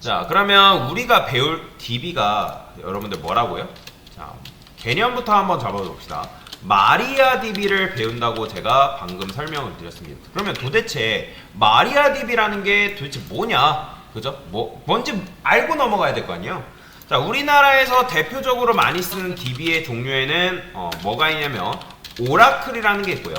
자, 그러면 우리가 배울 DB가 여러분들 뭐라고요? 자, 개념부터 한번 잡아봅시다. 마리아DB를 배운다고 제가 방금 설명을 드렸습니다. 그러면 도대체 마리아DB라는 게 도대체 뭐냐? 그죠? 뭔지 알고 넘어가야 될 거 아니에요? 자, 우리나라에서 대표적으로 많이 쓰는 DB의 종류에는 뭐가 있냐면 오라클이라는 게 있고요.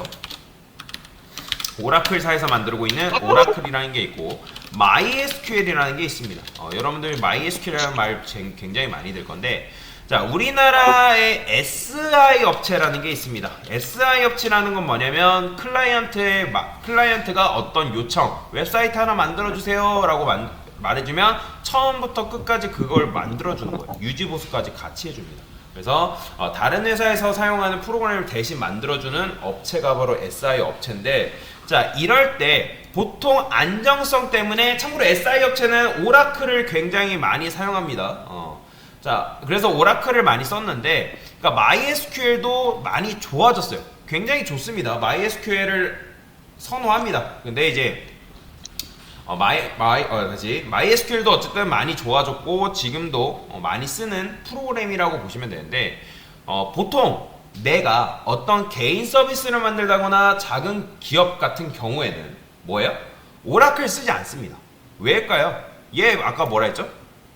오라클사에서 만들고 있는 오라클이라는 게 있고 MySQL이라는 게 있습니다. 여러분들 MySQL이라는 말 굉장히 많이 들 건데, 자, 우리나라에 SI 업체라는 게 있습니다. SI 업체라는 건 뭐냐면 클라이언트가 어떤 요청, 웹사이트 하나 만들어주세요 라고 말해주면 처음부터 끝까지 그걸 만들어주는 거예요. 유지보수까지 같이 해줍니다. 그래서 다른 회사에서 사용하는 프로그램을 대신 만들어주는 업체가 바로 SI 업체인데, 자, 이럴 때 보통 안정성 때문에, 참고로 SI 업체는 오라클을 굉장히 많이 사용합니다. 자, 그래서 오라클을 많이 썼는데, 그러니까 MySQL도 많이 좋아졌어요. 굉장히 좋습니다. MySQL을 선호합니다. 근데 이제 MySQL도 어쨌든 많이 좋아졌고 지금도 많이 쓰는 프로그램이라고 보시면 되는데, 보통 내가 어떤 개인 서비스를 만들다거나 작은 기업 같은 경우에는 뭐예요? 오라클 쓰지 않습니다. 왜일까요? 얘 아까 뭐라 했죠?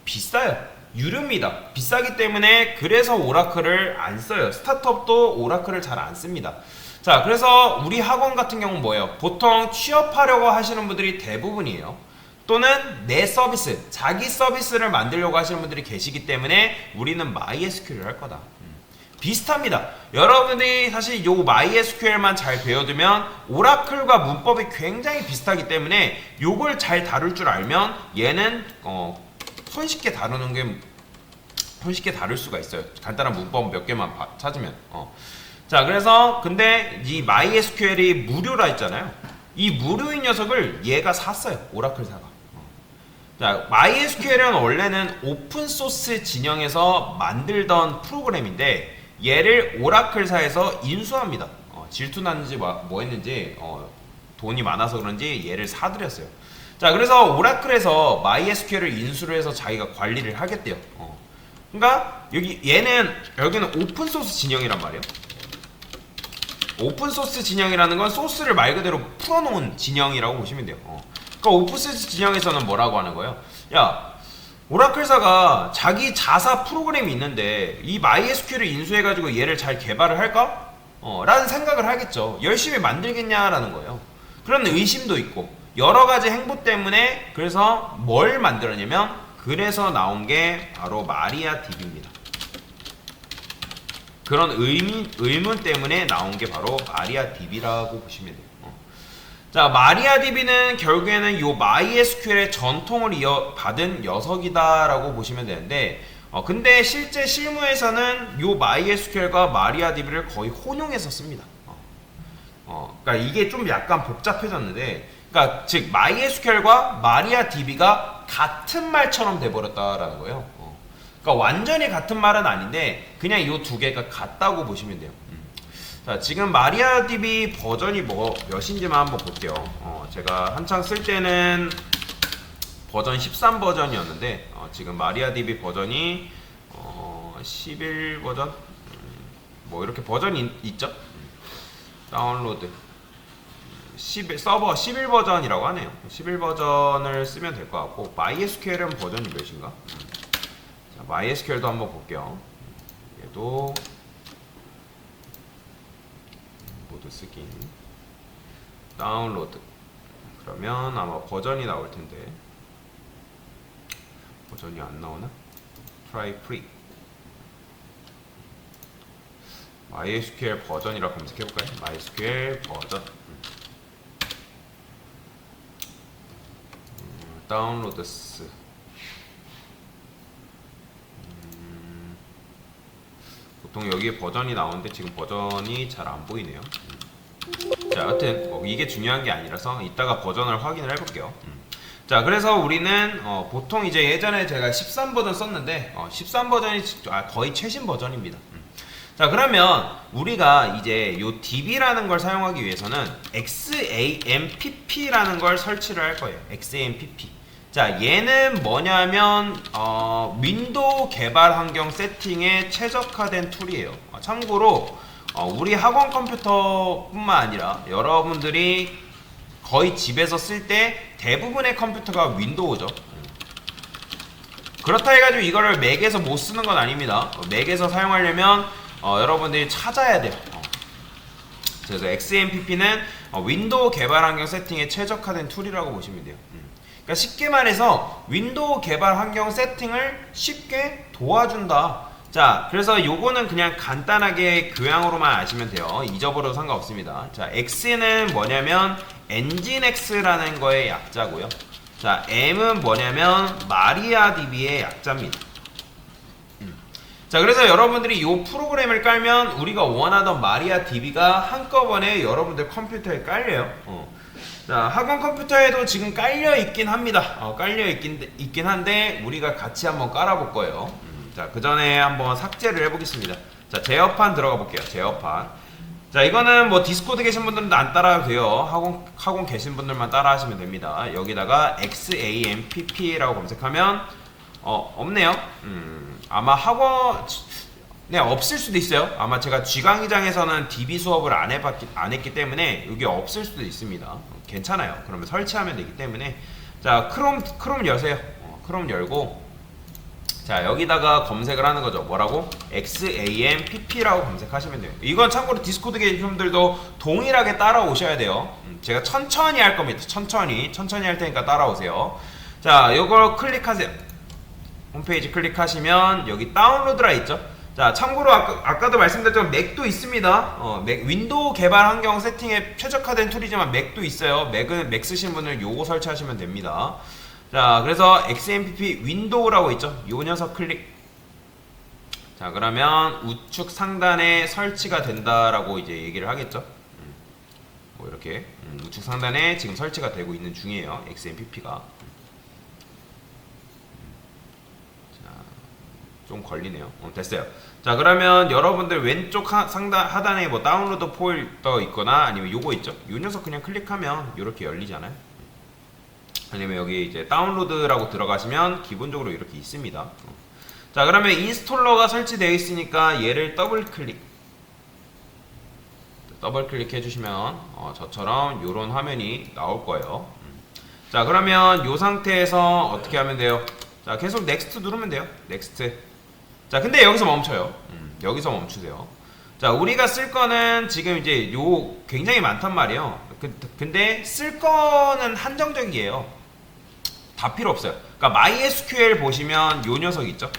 비싸요. 유료입니다. 비싸기 때문에 그래서 오라클을 안 써요. 스타트업도 오라클을 잘 안 씁니다. 자, 그래서 우리 학원 같은 경우는 뭐예요? 보통 취업하려고 하시는 분들이 대부분이에요. 또는 내 서비스, 자기 서비스를 만들려고 하시는 분들이 계시기 때문에 우리는 MySQL을 할 거다. 비슷합니다. 여러분들이 사실 요 MySQL만 잘 배워두면 오라클과 문법이 굉장히 비슷하기 때문에 요걸 잘 다룰 줄 알면 얘는 손쉽게 다룰 수가 있어요. 간단한 문법 몇 개만 찾으면. 자, 그래서 근데 이 MySQL이 무료라 했잖아요. 이 무료인 녀석을 얘가 샀어요. 오라클사가. 자, MySQL은 원래는 오픈소스 진영에서 만들던 프로그램인데 얘를 오라클사에서 인수합니다. 질투났는지 뭐 했는지 돈이 많아서 그런지 얘를 사들였어요. 자, 그래서 오라클에서 MySQL을 인수를 해서 자기가 관리를 하겠대요. 그러니까 여기는 오픈소스 진영이란 말이에요. 오픈소스 진영이라는 건 소스를 말 그대로 풀어놓은 진영이라고 보시면 돼요. 그러니까 오픈소스 진영에서는 뭐라고 하는 거예요? 야, 오라클사가 자기 자사 프로그램이 있는데 이 MySQL을 인수해가지고 얘를 잘 개발을 할까? 라는 생각을 하겠죠. 열심히 만들겠냐라는 거예요. 그런 의심도 있고 여러 가지 행보 때문에 그래서 뭘 만들었냐면 그래서 나온 게 바로 마리아DB입니다. 그런 의문 때문에 나온 게 바로 마리아DB라고 보시면 돼요. 자, 마리아DB는 결국에는 요 MySQL의 전통을 이어받은 녀석이다라고 보시면 되는데, 근데 실제 실무에서는 요 MySQL과 마리아DB를 거의 혼용해서 씁니다. 그러니까 이게 좀 약간 복잡해졌는데, 그러니까 즉 MySQL과 MariaDB가 같은 말처럼 돼버렸다라는 거예요. 그러니까 완전히 같은 말은 아닌데 그냥 이 두 개가 같다고 보시면 돼요. 자, 지금 MariaDB 버전이 몇인지만 한번 볼게요. 제가 한창 쓸 때는 버전 13 버전이었는데 지금 MariaDB 버전이 11 버전 이렇게 버전이 있죠. 다운로드 서버 11 버전이라고 하네요. 11 버전을 쓰면 될 것 같고, MySQL은 버전이 몇인가? 자, MySQL도 한번 볼게요. 얘도 모두 쓰기 다운로드. 그러면 아마 버전이 나올 텐데 버전이 안 나오나? Try free. MySQL 버전이라 검색해볼까요? MySQL 버전. 다운로드스. 보통 여기에 버전이 나오는데 지금 버전이 잘 안 보이네요. 자, 여튼 이게 중요한 게 아니라서 이따가 버전을 확인을 해볼게요. 자, 그래서 우리는 보통 이제 예전에 제가 13 버전 썼는데 13 버전이 거의 최신 버전입니다. 자, 그러면 우리가 이제 요 DB라는 걸 사용하기 위해서는 XAMPP라는 걸 설치를 할 거예요. XAMPP. 자, 얘는 뭐냐면 윈도우 개발 환경 세팅에 최적화된 툴이에요. 참고로 우리 학원 컴퓨터뿐만 아니라 여러분들이 거의 집에서 쓸 때 대부분의 컴퓨터가 윈도우죠. 그렇다 해가지고 이거를 맥에서 못 쓰는 건 아닙니다. 맥에서 사용하려면 여러분들이 찾아야 돼요. 그래서 XMPP는 윈도우 개발 환경 세팅에 최적화된 툴이라고 보시면 돼요. 그러니까 쉽게 말해서 윈도우 개발 환경 세팅을 쉽게 도와준다. 자, 그래서 요거는 그냥 간단하게 교양으로만 아시면 돼요. 잊어버려도 상관없습니다. 자, X는 뭐냐면 엔진X라는 거의 약자고요. 자, M은 뭐냐면 마리아DB의 약자입니다. 자, 그래서 여러분들이 이 프로그램을 깔면 우리가 원하던 마리아DB가 한꺼번에 여러분들 컴퓨터에 깔려요. 자, 학원 컴퓨터에도 지금 깔려 있긴 합니다. 깔려 있긴 한데 우리가 같이 한번 깔아볼 거예요. 자, 그 전에 한번 삭제를 해보겠습니다. 자, 제어판 들어가 볼게요. 제어판. 자, 이거는 뭐 디스코드 계신 분들은 안 따라도 돼요. 학원 계신 분들만 따라 하시면 됩니다. 여기다가 XAMPP라고 검색하면 없네요. 아마 학원 네, 없을 수도 있어요. 아마 제가 G강의장에서는 DB 수업을 안 했기 때문에 여기 없을 수도 있습니다. 괜찮아요. 그러면 설치하면 되기 때문에. 자, 크롬 여세요. 크롬 열고, 자, 여기다가 검색을 하는 거죠. 뭐라고? XAMPP라고 검색하시면 돼요. 이건 참고로 디스코드 계신 분들도 동일하게 따라오셔야 돼요. 제가 천천히 할 겁니다. 천천히 할 테니까 따라오세요. 자, 이걸 클릭하세요. 홈페이지 클릭하시면 여기 다운로드라 있죠. 자, 참고로 아까도 말씀드렸지만 맥도 있습니다. 윈도우 개발 환경 세팅에 최적화된 툴이지만 맥도 있어요. 맥 쓰신 분은 요거 설치하시면 됩니다. 자, 그래서 XMPP 윈도우라고 있죠. 요 녀석 클릭. 자, 그러면 우측 상단에 설치가 된다라고 이제 얘기를 하겠죠. 뭐 이렇게 우측 상단에 지금 설치가 되고 있는 중이에요. XMPP가. 좀 걸리네요. 됐어요. 자, 그러면 여러분들 왼쪽 상단 하단에 뭐 다운로드 폴더 있거나 아니면 요거 있죠. 요 녀석 그냥 클릭하면 이렇게 열리잖아요. 아니면 여기 이제 다운로드라고 들어가시면 기본적으로 이렇게 있습니다. 자, 그러면 인스톨러가 설치되어 있으니까 얘를 더블 클릭 해주시면 저처럼 요런 화면이 나올 거예요. 자, 그러면 요 상태에서 어떻게 하면 돼요? 자, 계속 넥스트 누르면 돼요. 넥스트. 자, 근데 여기서 멈춰요. 여기서 멈추세요. 자, 우리가 쓸 거는 지금 이제 요 굉장히 많단 말이에요. 근데 쓸 거는 한정적이에요. 다 필요 없어요. 그러니까 MySQL 보시면 요 녀석 있죠.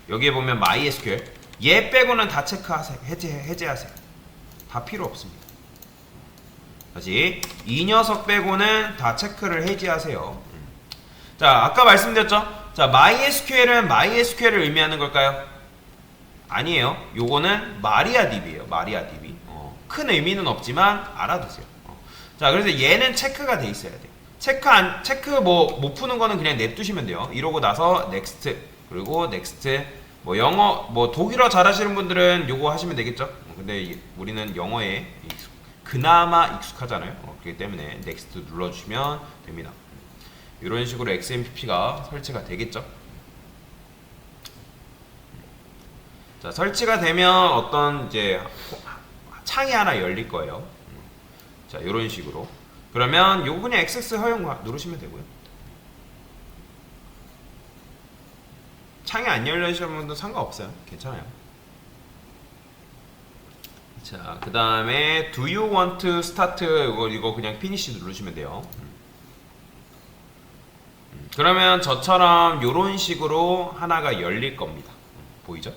여기에 보면 MySQL 얘 빼고는 다 체크하세요. 해제하세요. 다 필요 없습니다. 다시 이 녀석 빼고는 다 체크를 해제하세요. 자, 아까 말씀드렸죠. 자, MySQL은 MySQL을 의미하는 걸까요? 아니에요. 요거는 마리아DB예요. 마리아DB. 큰 의미는 없지만 알아두세요. 자, 그래서 얘는 체크가 돼 있어야 돼요. 체크 뭐 못 푸는 거는 그냥 냅두시면 돼요. 이러고 나서 넥스트, 그리고 넥스트. 뭐 영어, 뭐 독일어 잘하시는 분들은 요거 하시면 되겠죠. 근데 우리는 영어에 그나마 익숙하잖아요. 그렇기 때문에 넥스트 눌러주시면 됩니다. 이런 식으로 XMPP가 설치가 되겠죠. 자, 설치가 되면 어떤 이제 창이 하나 열릴 거예요. 자, 이런 식으로. 그러면 요거 그냥 액세스 허용 누르시면 되고요. 창이 안 열리시는 분도 상관없어요. 괜찮아요. 자, 그 다음에 Do you want to start? 이거 그냥 finish 누르시면 돼요. 그러면 저처럼 요런 식으로 하나가 열릴 겁니다. 보이죠?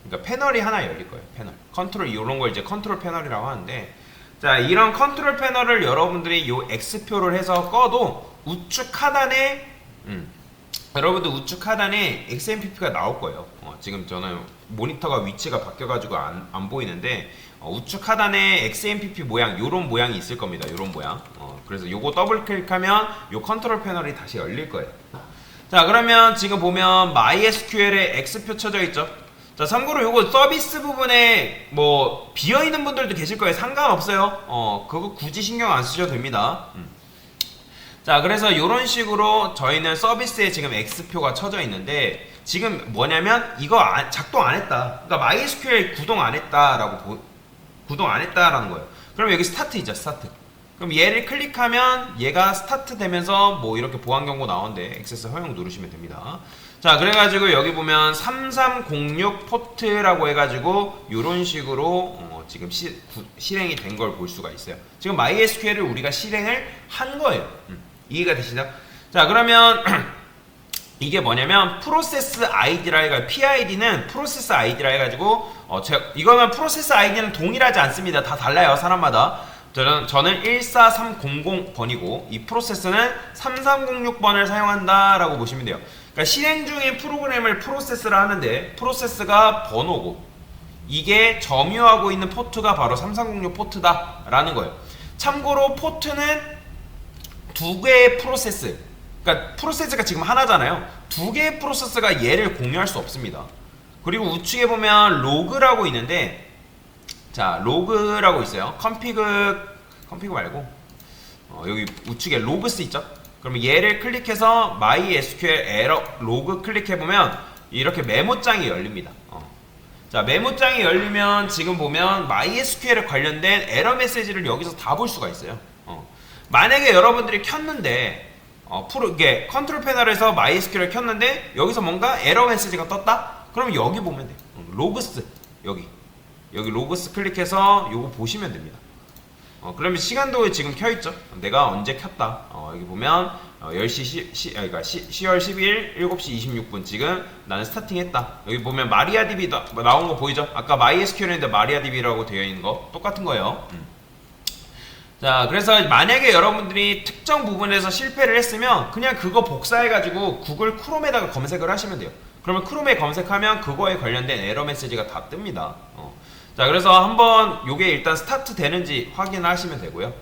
그러니까 패널이 하나 열릴 거예요. 패널. 컨트롤, 이런 걸 이제 컨트롤 패널이라고 하는데, 자, 이런 컨트롤 패널을 여러분들이 요 X표를 해서 꺼도 우측 하단에 여러분들 우측 하단에 XMPP가 나올 거예요. 지금 저는 모니터가 위치가 바뀌어가지고 안 보이는데 우측 하단에 XMPP 모양, 요런 모양이 있을 겁니다. 요런 모양. 그래서 요거 더블 클릭하면 요 컨트롤 패널이 다시 열릴 거예요. 자, 그러면 지금 보면 MySQL에 X표 쳐져 있죠. 자, 참고로 요거 서비스 부분에 뭐 비어있는 분들도 계실 거예요. 상관없어요. 그거 굳이 신경 안 쓰셔도 됩니다. 자, 그래서 이런 식으로 저희는 서비스에 지금 X표가 쳐져 있는데 지금 뭐냐면 이거 작동 안 했다. 그러니까 MySQL 구동 안 했다라고 구동 안 했다라는 거예요. 그럼 여기 스타트이죠, 스타트. 그럼 얘를 클릭하면 얘가 스타트 되면서 뭐 이렇게 보안 경고 나오는데 액세스 허용 누르시면 됩니다. 자, 그래가지고 여기 보면 3306 포트라고 해가지고 이런 식으로 지금 실행이 된 걸 볼 수가 있어요. 지금 MySQL을 우리가 실행을 한 거예요. 이해가 되시죠? 자, 그러면 이게 뭐냐면 프로세스 아이디라 해가지고 PID는 프로세스 아이디라 해가지고 이거는 프로세스 아이디는 동일하지 않습니다. 다 달라요, 사람마다. 저는 14300번이고 이 프로세스는 3306번을 사용한다라고 보시면 돼요. 그러니까 실행 중인 프로그램을 프로세스라 하는데 프로세스가 번호고 이게 점유하고 있는 포트가 바로 3306 포트다라는 거예요. 참고로 포트는 두 개의 프로세스, 그러니까 프로세스가 지금 하나잖아요. 두 개의 프로세스가 얘를 공유할 수 없습니다. 그리고 우측에 보면 로그라고 있는데, 자, 로그라고 있어요. 컴피그 말고 여기 우측에 로그스 있죠? 그러면 얘를 클릭해서 MySQL 에러 로그 클릭해보면 이렇게 메모장이 열립니다. 자, 메모장이 열리면 지금 보면 MySQL에 관련된 에러 메시지를 여기서 다 볼 수가 있어요. 만약에 여러분들이 켰는데 이게 컨트롤 패널에서 MySQL을 켰는데 여기서 뭔가 에러 메시지가 떴다? 그러면 여기 보면 돼요. 로그스 여기 로그스 클릭해서 요거 보시면 됩니다. 그러면 시간도 지금 켜있죠? 내가 언제 켰다. 여기 보면 10시 그러니까 10월 12일 7시 26분 지금 나는 스타팅했다. 여기 보면 마리아DB 나온 거 보이죠? 아까 MySQL인데 마리아DB라고 되어 있는 거 똑같은 거예요. 자, 그래서 만약에 여러분들이 특정 부분에서 실패를 했으면 그냥 그거 복사해가지고 구글 크롬에다가 검색을 하시면 돼요. 그러면 크롬에 검색하면 그거에 관련된 에러 메시지가 다 뜹니다. 자, 그래서 한번 요게 일단 스타트 되는지 확인하시면 되고요.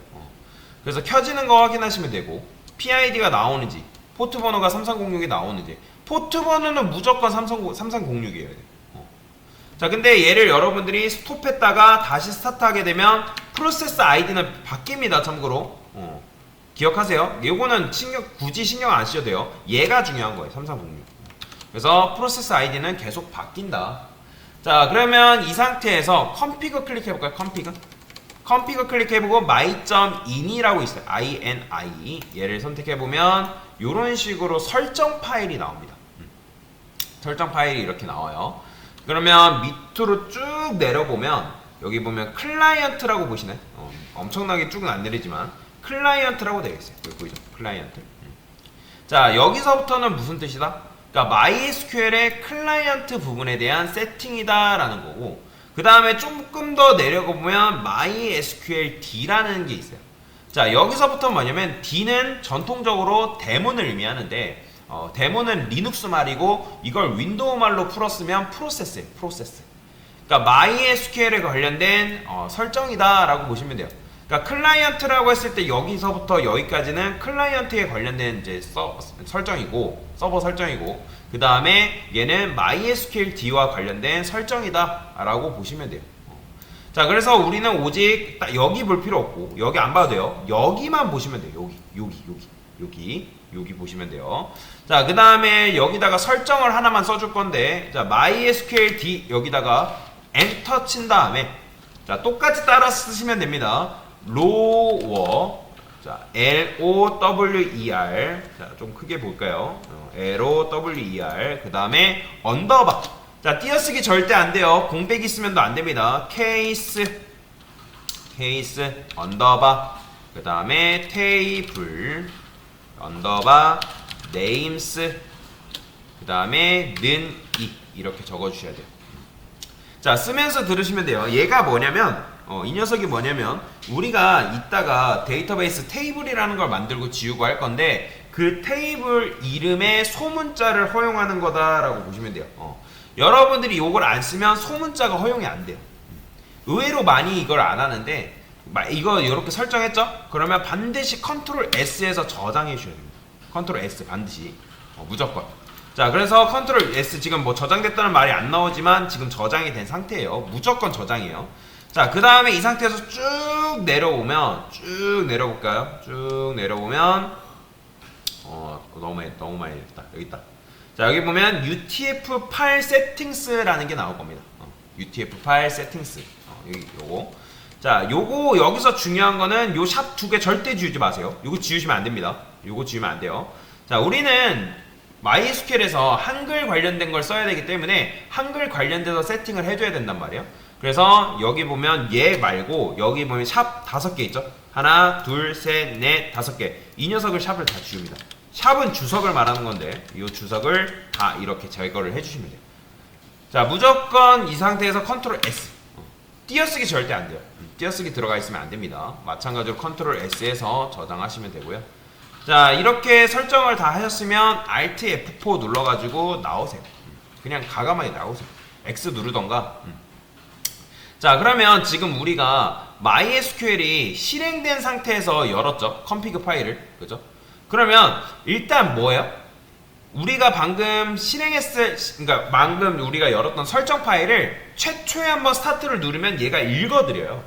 그래서 켜지는 거 확인하시면 되고 PID가 나오는지 포트 번호가 3306이 나오는지 포트 번호는 무조건 3306이에요. 자, 근데 얘를 여러분들이 스톱했다가 다시 스타트하게 되면 프로세스 아이디는 바뀝니다. 참고로 기억하세요. 요거는 굳이 신경 안 쓰셔도 돼요. 얘가 중요한 거예요. 3306. 그래서 프로세스 아이디는 계속 바뀐다. 자, 그러면 이 상태에서 컴피그 클릭해볼까요? 컴피그 클릭해보고 my.in이라고 있어요. ini 얘를 선택해보면 이런 식으로 설정 파일이 나옵니다. 설정 파일이 이렇게 나와요. 그러면 밑으로 쭉 내려보면 여기 보면 클라이언트라고 보시나요? 엄청나게 쭉은 안 내리지만 클라이언트라고 되어 있어요. 여기 보이죠? 클라이언트. 자, 여기서부터는 무슨 뜻이다? 그러니까 MySQL의 클라이언트 부분에 대한 세팅이다 라는 거고, 그 다음에 조금 더 내려가 보면 MySQL D라는 게 있어요. 자, 여기서부터 뭐냐면 D는 전통적으로 데몬을 의미하는데 데몬은 리눅스 말이고 이걸 윈도우 말로 풀었으면 프로세스예요. 프로세스. 그러니까 MySQL에 관련된 설정이다 라고 보시면 돼요. 그러니까 클라이언트라고 했을 때 여기서부터 여기까지는 클라이언트에 관련된 이제 설정이고 서버 설정이고, 그 다음에 얘는 MySQL D와 관련된 설정이다 라고 보시면 돼요. 자, 그래서 우리는 오직 딱 여기 볼 필요 없고 여기 안 봐도 돼요. 여기만 보시면 돼요. 여기 보시면 돼요. 자, 그 다음에 여기다가 설정을 하나만 써줄 건데, 자, MySQL D 여기다가 엔터 친 다음에 자, 똑같이 따라 쓰시면 됩니다. lower, 자, lower, 자, 좀 크게 볼까요? lower, 그 다음에 언더바. 자, 띄어쓰기 절대 안 돼요. 공백 있으면도 안 됩니다. 케이스 언더바, 그 다음에 테이블 언더바 네임스, 그 다음에 는 이렇게 적어주셔야 돼요. 자, 쓰면서 들으시면 돼요. 얘가 뭐냐면 이 녀석이 뭐냐면 우리가 이따가 데이터베이스 테이블이라는 걸 만들고 지우고 할 건데 그 테이블 이름의 소문자를 허용하는 거다라고 보시면 돼요. 여러분들이 이걸 안 쓰면 소문자가 허용이 안 돼요. 의외로 많이 이걸 안 하는데 이거 이렇게 설정했죠? 그러면 반드시 컨트롤 S에서 저장해 주셔야 됩니다. 컨트롤 S 반드시 무조건. 자, 그래서 컨트롤 S 지금 뭐 저장됐다는 말이 안 나오지만 지금 저장이 된 상태예요. 무조건 저장이에요. 자, 그 다음에 이 상태에서 쭉 내려오면 쭉 내려볼까요? 쭉 내려오면 너무 많이 했다. 여기 있다. 자, 여기 보면 UTF-8 세팅스라는 게 나올 겁니다. UTF-8 세팅스. 여기 요거. 자, 요거 여기서 중요한 거는 요 샵 두 개 절대 지우지 마세요. 요거 지우시면 안 됩니다. 요거 지우면 안 돼요. 자, 우리는 MySQL에서 한글 관련된 걸 써야 되기 때문에 한글 관련돼서 세팅을 해줘야 된단 말이에요. 그래서 여기 보면 얘 말고 여기 보면 샵 5개 있죠. 하나, 둘, 셋, 넷, 5개. 이 녀석을 샵을 다 지웁니다. 샵은 주석을 말하는 건데 이 주석을 다 이렇게 제거를 해주시면 돼요. 자, 무조건 이 상태에서 컨트롤 S. 띄어쓰기 절대 안 돼요. 띄어쓰기 들어가 있으면 안 됩니다. 마찬가지로 컨트롤 S에서 저장하시면 되고요. 자, 이렇게 설정을 다 하셨으면 Alt F4 눌러가지고 나오세요. 그냥 과감하게 나오세요. X 누르던가. 자, 그러면 지금 우리가 MySQL이 실행된 상태에서 열었죠. config 파일을. 그죠? 그러면 일단 뭐예요? 우리가 방금 그러니까 방금 우리가 열었던 설정 파일을 최초에 한번 스타트를 누르면 얘가 읽어드려요.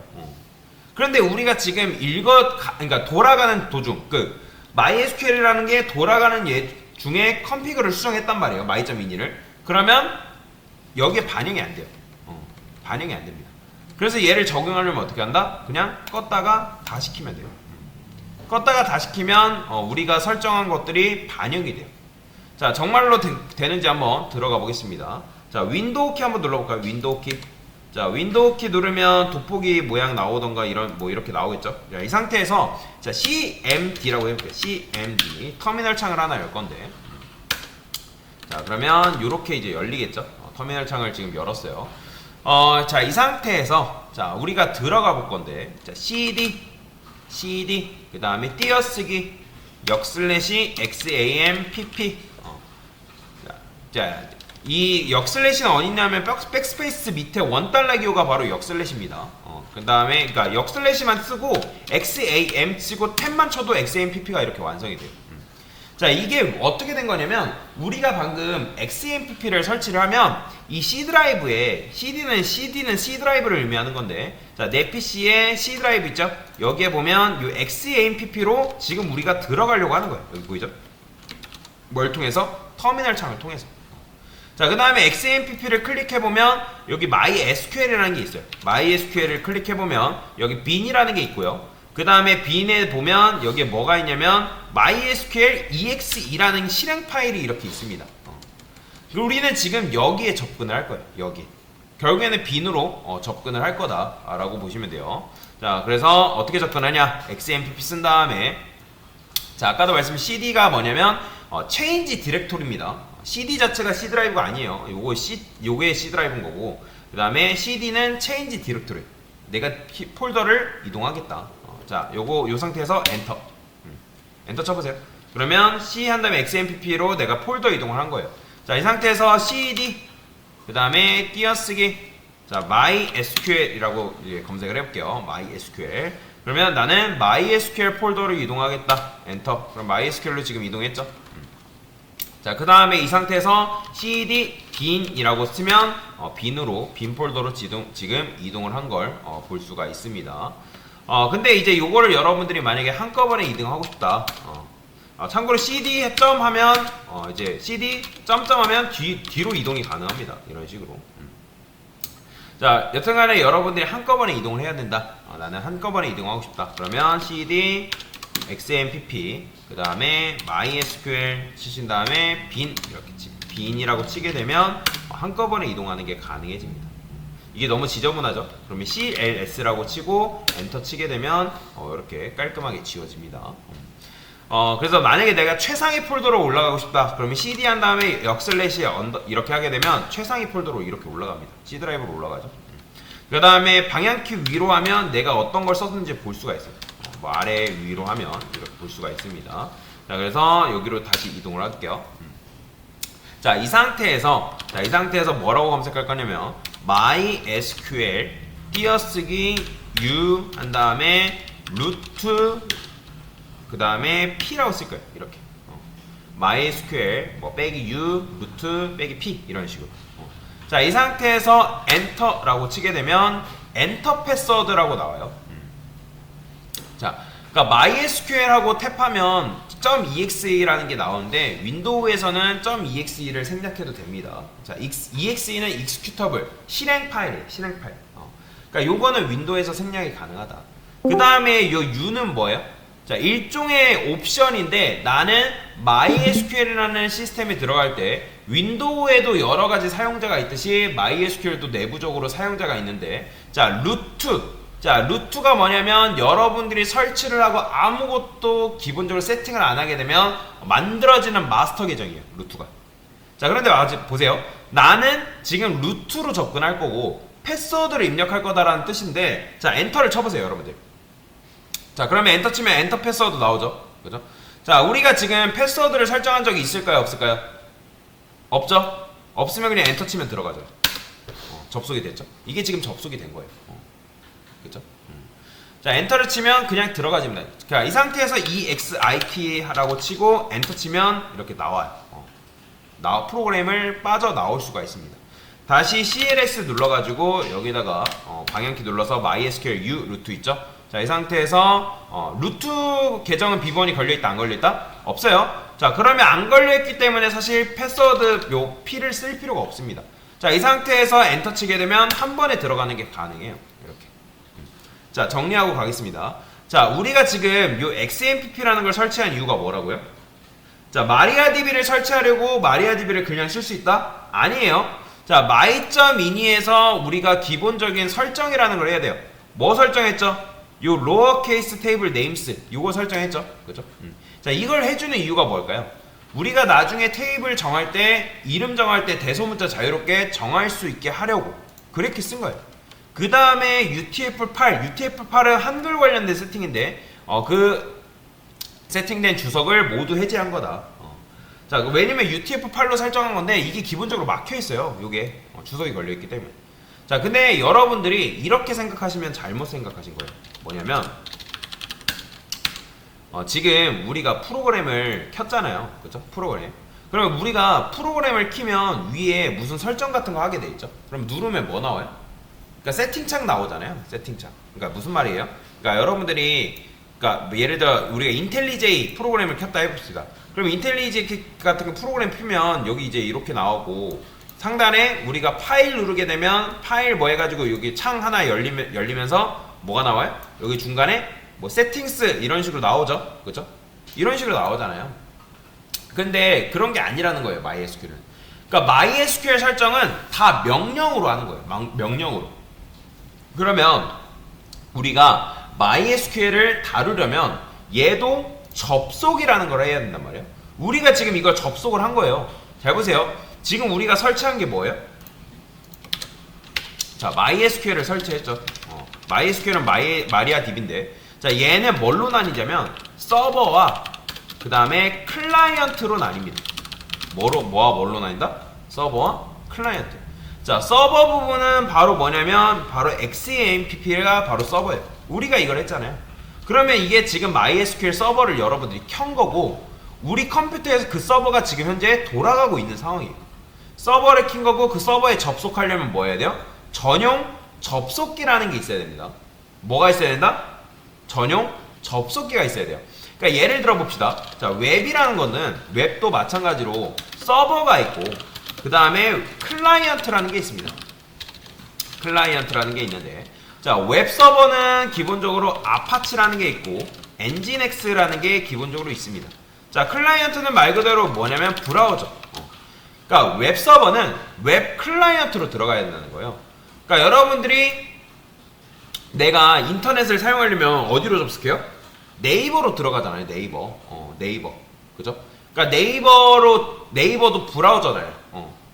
그런데 우리가 지금 그러니까 돌아가는 도중, MySQL이라는 게 돌아가는 얘 중에 config를 수정했단 말이에요. my.in이를. 그러면 여기에 반영이 안 돼요. 반영이 안 됩니다. 그래서 얘를 적용하려면 어떻게 한다? 그냥 껐다가 다 시키면 돼요. 껐다가 다 시키면 우리가 설정한 것들이 반영이 돼요. 자, 정말로 되는지 한번 들어가 보겠습니다. 자, 윈도우 키 한번 눌러볼까요? 윈도우 키. 자, 윈도우 키 누르면 돋보기 모양 나오던가 이렇게 나오겠죠? 자, 이 상태에서 자, CMD라고 해볼게요. CMD. 터미널 창을 하나 열 건데. 자, 그러면 이렇게 이제 열리겠죠? 터미널 창을 지금 열었어요. 자, 이 상태에서 자, 우리가 들어가 볼 건데. 자, CD, 그 다음에 띄어쓰기, /XAMPP. 자, 이 역슬래시는 어디 있냐면 백스페이스 밑에 원달러 기호가 바로 역슬래시입니다. 그 다음에 그러니까 역슬래시만 쓰고 XAM 치고 탭만 쳐도 XAMPP가 이렇게 완성이 돼요. 자, 이게 어떻게 된 거냐면 우리가 방금 XAMPP를 설치를 하면 이 C 드라이브에 CD는 C 드라이브를 의미하는 건데, 자, 내 PC에 C 드라이브 있죠? 여기에 보면 이 XAMPP로 지금 우리가 들어가려고 하는 거예요. 여기 보이죠? 뭘 통해서? 터미널 창을 통해서. 자, 그 다음에 XAMPP를 클릭해보면 여기 MySQL이라는 게 있어요. MySQL을 클릭해보면 여기 bin이라는 게 있고요. 그 다음에 bin에 보면 여기에 뭐가 있냐면 MySQL EXE라는 실행 파일이 이렇게 있습니다. 우리는 지금 여기에 접근을 할 거예요. 여기. 결국에는 bin으로 접근을 할 거다라고 보시면 돼요. 자, 그래서 어떻게 접근하냐? XAMPP 쓴 다음에 자, 아까도 말씀 CD가 뭐냐면 change 디렉토리입니다. CD 자체가 C 드라이브가 아니에요. 요게 C 드라이브인 거고, 그 다음에 CD는 change 디렉토리. 내가 폴더를 이동하겠다. 자, 요 상태에서 엔터. 엔터 쳐보세요. 그러면 C 한 다음에 XAMPP로 내가 폴더 이동을 한 거예요. 자, 이 상태에서 CD, 그 다음에 띄어쓰기, 자, MySQL이라고 이제 검색을 해볼게요. MySQL. 그러면 나는 MySQL 폴더로 이동하겠다. 엔터. 그럼 MySQL로 지금 이동했죠. 자, 그 다음에 이 상태에서 cd bin이라고 쓰면 bin 폴더로 지금 이동을 한 걸 볼 수가 있습니다. 근데 이제 요거를 여러분들이 만약에 한꺼번에 이동하고 싶다. 참고로 cd 점 하면 이제 cd 점점 하면 뒤로 이동이 가능합니다. 이런 식으로. 자, 여튼간에 여러분들이 한꺼번에 이동을 해야 된다. 나는 한꺼번에 이동하고 싶다. 그러면 cd XAMPP 그 다음에 MySQL 치신 다음에 bin 이렇게 bin이라고 치게 되면 한꺼번에 이동하는 게 가능해집니다. 이게 너무 지저분하죠? 그러면 CLS라고 치고 엔터 치게 되면 이렇게 깔끔하게 지워집니다. 그래서 만약에 내가 최상위 폴더로 올라가고 싶다. 그러면 CD 한 다음에 역슬래시 이렇게 하게 되면 최상위 폴더로 이렇게 올라갑니다. C 드라이브로 올라가죠. 그 다음에 방향키 위로 하면 내가 어떤 걸 썼는지 볼 수가 있어요. 뭐 아래 위로 하면 이렇게 볼 수가 있습니다. 자, 그래서 여기로 다시 이동을 할게요. 자, 이 상태에서 뭐라고 검색할 거냐면 MySQL 띄어쓰기 U 한 다음에 루트 그 다음에 P라고 쓸 거예요. 이렇게 MySQL 뭐 빼기 U 루트 빼기 P 이런 식으로. 자, 이 상태에서 엔터라고 치게 되면 엔터 패스워드라고 나와요. 자, 그러니까 MySQL하고 탭하면 .exe라는 게 나오는데 윈도우에서는 .exe를 생략해도 됩니다. 자, exe는 executable 실행 파일이에요. 실행 파일. 그러니까 요거는 윈도우에서 생략이 가능하다. 그 다음에 요 u는 뭐예요? 자, 일종의 옵션인데 나는 MySQL이라는 시스템에 들어갈 때 윈도우에도 여러 가지 사용자가 있듯이 MySQL도 내부적으로 사용자가 있는데 자, 루트가 뭐냐면 여러분들이 설치를 하고 아무것도 기본적으로 세팅을 안 하게 되면 만들어지는 마스터 계정이에요. 루트가. 자, 그런데 보세요. 나는 지금 루트로 접근할 거고 패스워드를 입력할 거다라는 뜻인데 자, 엔터를 쳐보세요, 여러분들. 자, 그러면 엔터 치면 엔터 패스워드 나오죠. 그죠? 자, 우리가 지금 패스워드를 설정한 적이 있을까요, 없을까요? 없죠? 없으면 그냥 엔터 치면 들어가죠. 접속이 됐죠? 이게 지금 접속이 된 거예요. 그죠? 자, 엔터를 치면 그냥 들어가집니다. 그러니까 이 상태에서 EXIT라고 치고 엔터 치면 이렇게 나와요. 프로그램을 빠져나올 수가 있습니다. 다시 CLS 눌러가지고 여기다가 방향키 눌러서 MySQL U 루트 있죠? 자, 이 상태에서 루트 계정은 비번이 걸려있다 안 걸려있다? 없어요. 자, 그러면 안 걸려있기 때문에 사실 패스워드 요 P를 쓸 필요가 없습니다. 자, 이 상태에서 엔터 치게 되면 한 번에 들어가는 게 가능해요. 이렇게. 자, 정리하고 가겠습니다. 자, 우리가 지금 요 XMPP라는 걸 설치한 이유가 뭐라고요? 자, MariaDB를 설치하려고 MariaDB를 그냥 쓸 수 있다? 아니에요. 자, my.mini에서 우리가 기본적인 설정이라는 걸 해야 돼요. 뭐 설정했죠? 요 로어케이스 테이블 네임스 요거 설정했죠. 그죠? 자, 이걸 해주는 이유가 뭘까요? 우리가 나중에 테이블 정할 때 이름 정할 때 대소문자 자유롭게 정할 수 있게 하려고 그렇게 쓴 거예요. 그 다음에 UTF-8은 한글 관련된 세팅인데 그 세팅된 주석을 모두 해제한 거다. 자, 왜냐면 UTF-8로 설정한 건데 이게 기본적으로 막혀 있어요. 요게 주석이 걸려 있기 때문에. 자, 근데 여러분들이 이렇게 생각하시면 잘못 생각하신 거예요. 뭐냐면 지금 우리가 프로그램을 켰잖아요. 그죠? 프로그램. 그러면 우리가 프로그램을 키면 위에 무슨 설정 같은 거 하게 돼 있죠. 그럼 누르면 뭐 나와요? 그러니까 세팅창 나오잖아요. 세팅창. 그러니까 무슨 말이에요? 그러니까 여러분들이 그러니까 예를 들어 우리가 인텔리제이 프로그램을 켰다 해봅시다. 그럼 인텔리제이 같은 프로그램 피면 여기 이제 이렇게 나오고 상단에 우리가 파일 누르게 되면 파일 뭐 해가지고 여기 창 하나 열리면서 뭐가 나와요? 여기 중간에 뭐 세팅스 이런 식으로 나오죠. 그죠? 이런 식으로 나오잖아요. 근데 그런 게 아니라는 거예요. MySQL은. 그러니까 MySQL 설정은 다 명령으로 하는 거예요. 명령으로. 그러면 우리가 MySQL을 다루려면 얘도 접속이라는 걸 해야 된단 말이에요. 우리가 지금 이걸 접속을 한 거예요. 잘 보세요. 지금 우리가 설치한 게 뭐예요? 자, MySQL을 설치했죠. MySQL은 MariaDB인데 자, 얘는 뭘로 나뉘자면 서버와 그 다음에 클라이언트로 나뉩니다. 뭐와 뭘로 나뉜다? 서버와 클라이언트. 자, 서버 부분은 바로 뭐냐면 바로 XAMPP가 바로 서버예요. 우리가 이걸 했잖아요. 그러면 이게 지금 MySQL 서버를 여러분들이 켠 거고 우리 컴퓨터에서 그 서버가 지금 현재 돌아가고 있는 상황이에요. 서버를 킨 거고 그 서버에 접속하려면 뭐 해야 돼요? 전용 접속기라는 게 있어야 됩니다. 뭐가 있어야 된다? 전용 접속기가 있어야 돼요. 그러니까 예를 들어 봅시다. 자, 웹이라는 거는 웹도 마찬가지로 서버가 있고 그 다음에 클라이언트라는 게 있습니다. 클라이언트라는 게 있는데 자, 웹 서버는 기본적으로 아파치라는 게 있고 엔진엑스라는 게 기본적으로 있습니다. 자, 클라이언트는 말 그대로 뭐냐면 브라우저. 그러니까 웹 서버는 웹 클라이언트로 들어가야 된다는 거예요. 그러니까 여러분들이 내가 인터넷을 사용하려면 어디로 접속해요? 네이버로 들어가잖아요. 네이버. 그죠? 그러니까 네이버도 브라우저잖아요.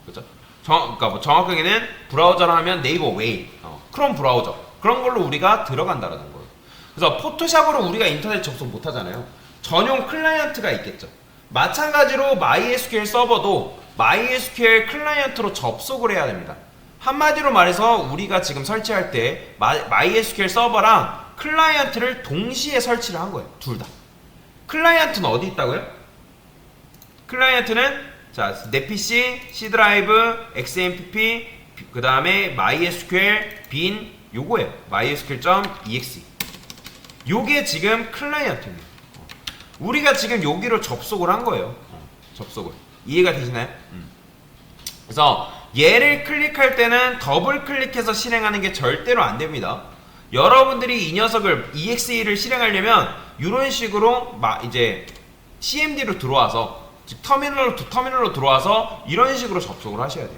그죠? 그러니까 뭐 정확하게는 브라우저로 하면 네이버 웨이, 크롬 브라우저 그런 걸로 우리가 들어간다라는 거예요. 그래서 포토샵으로 우리가 인터넷 접속 못 하잖아요. 전용 클라이언트가 있겠죠. 마찬가지로 MySQL 서버도 MySQL 클라이언트로 접속을 해야 됩니다. 한마디로 말해서 우리가 지금 설치할 때 MySQL 서버랑 클라이언트를 동시에 설치를 한 거예요. 둘 다. 클라이언트는 어디 있다고요? 클라이언트는 자, 내 PC, C 드라이브, XMPP, 그 다음에 MySQL, bin 요거예요. MySQL.exe 요게 지금 클라이언트입니다. 우리가 지금 여기로 접속을 한 거예요. 접속을. 이해가 되시나요? 그래서 얘를 클릭할 때는 더블 클릭해서 실행하는 게 절대로 안 됩니다. 여러분들이 이 녀석을 EXE를 실행하려면 이런 식으로 이제 CMD로 들어와서, 즉 터미널로 들어와서 이런 식으로 접속을 하셔야 돼요.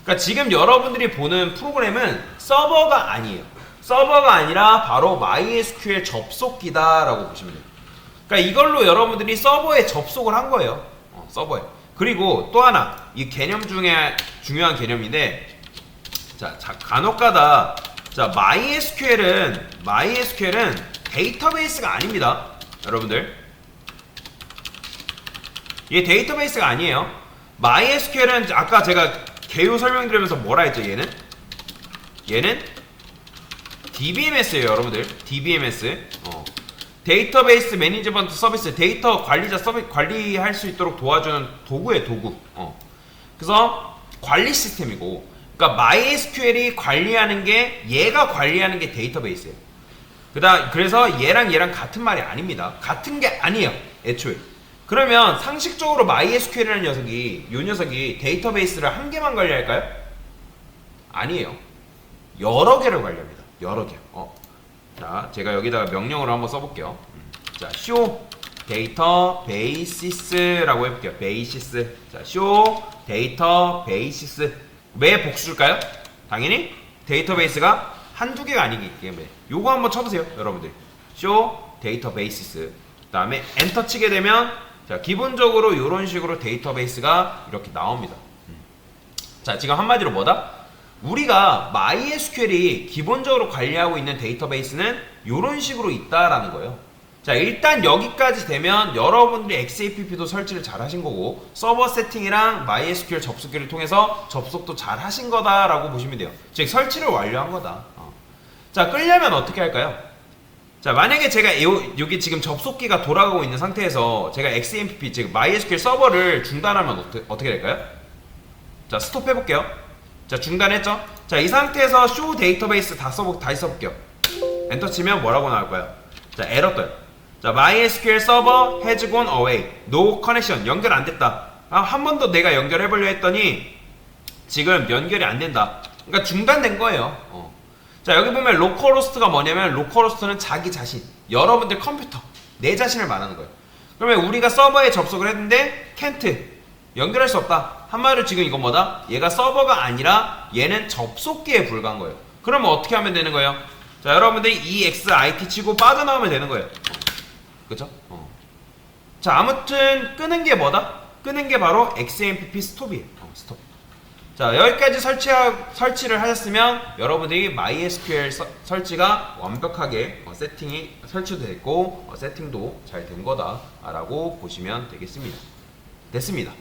그러니까 지금 여러분들이 보는 프로그램은 서버가 아니에요. 서버가 아니라 바로 MySQL 접속기다라고 보시면 돼요. 그러니까 이걸로 여러분들이 서버에 접속을 한 거예요. 서버에. 그리고 또 하나, 이 개념 중에 중요한 개념인데, 자 간혹가다, 자 MySQL은 데이터베이스가 아닙니다. 여러분들, 이게 데이터베이스가 아니에요. MySQL은 아까 제가 개요 설명드리면서 뭐라 했죠? 얘는 DBMS예요, 여러분들. DBMS. 데이터베이스 매니지먼트 서비스, 데이터 관리자 서비스, 관리할 수 있도록 도와주는 도구예요, 도구. 그래서 관리 시스템이고, 그러니까 MySQL이 관리하는 게, 얘가 관리하는 게 데이터베이스예요. 그래서 얘랑 같은 말이 아닙니다. 같은 게 아니에요, 애초에. 그러면 상식적으로 MySQL이라는 녀석이 데이터베이스를 한 개만 관리할까요? 아니에요. 여러 개를 관리합니다. 여러 개. 자, 제가 여기다가 명령으로 한번 써볼게요. 자, show dataBases라고 해볼게요. 베이시스. 자, show dataBases. 왜 복수일까요? 당연히 데이터베이스가 한두 개가 아니기 때문에. 요거 한번 쳐보세요, 여러분들. show databases. 그 다음에 엔터 치게 되면, 자, 기본적으로 이런 식으로 데이터베이스가 이렇게 나옵니다. 자, 지금 한마디로 뭐다? 우리가 MySQL이 기본적으로 관리하고 있는 데이터베이스는 이런 식으로 있다라는 거예요. 자, 일단 여기까지 되면 여러분들이 XAPP도 설치를 잘 하신 거고, 서버 세팅이랑 MySQL 접속기를 통해서 접속도 잘 하신 거다라고 보시면 돼요. 즉 설치를 완료한 거다. 자, 끌려면 어떻게 할까요? 자, 만약에 제가 여기 지금 접속기가 돌아가고 있는 상태에서 제가 XAMPP, 즉 MySQL 서버를 중단하면 어떻게 될까요? 자, 스톱 해볼게요. 자, 중단했죠? 자, 이 상태에서 show 데이터베이스 다시 써볼게요. 엔터 치면 뭐라고 나올까요? 자, 에러 떠요. 자, MySQL 서버 has gone away. No connection. 연결 안 됐다. 한 번 더 내가 연결해보려 했더니 지금 연결이 안 된다. 그러니까 중단된 거예요. 자, 여기 보면 로컬호스트가 뭐냐면, 로컬호스트는 자기 자신, 여러분들 컴퓨터, 내 자신을 말하는 거예요. 그러면 우리가 서버에 접속을 했는데 can't, 연결할 수 없다. 한마디로 지금 이건 뭐다? 얘가 서버가 아니라 얘는 접속기에 불과한 거예요. 그러면 어떻게 하면 되는 거예요? 자, 여러분들이 EXIT 치고 빠져나오면 되는 거예요. 그쵸? 자, 아무튼 끄는 게 뭐다? 끄는 게 바로 XAMPP 스톱이에요. 스톱. 자, 여기까지 설치를 하셨으면 여러분들이 MySQL 설치가 완벽하게 세팅이 설치됐고 세팅도 잘 된 거다 라고 보시면 되겠습니다. 됐습니다.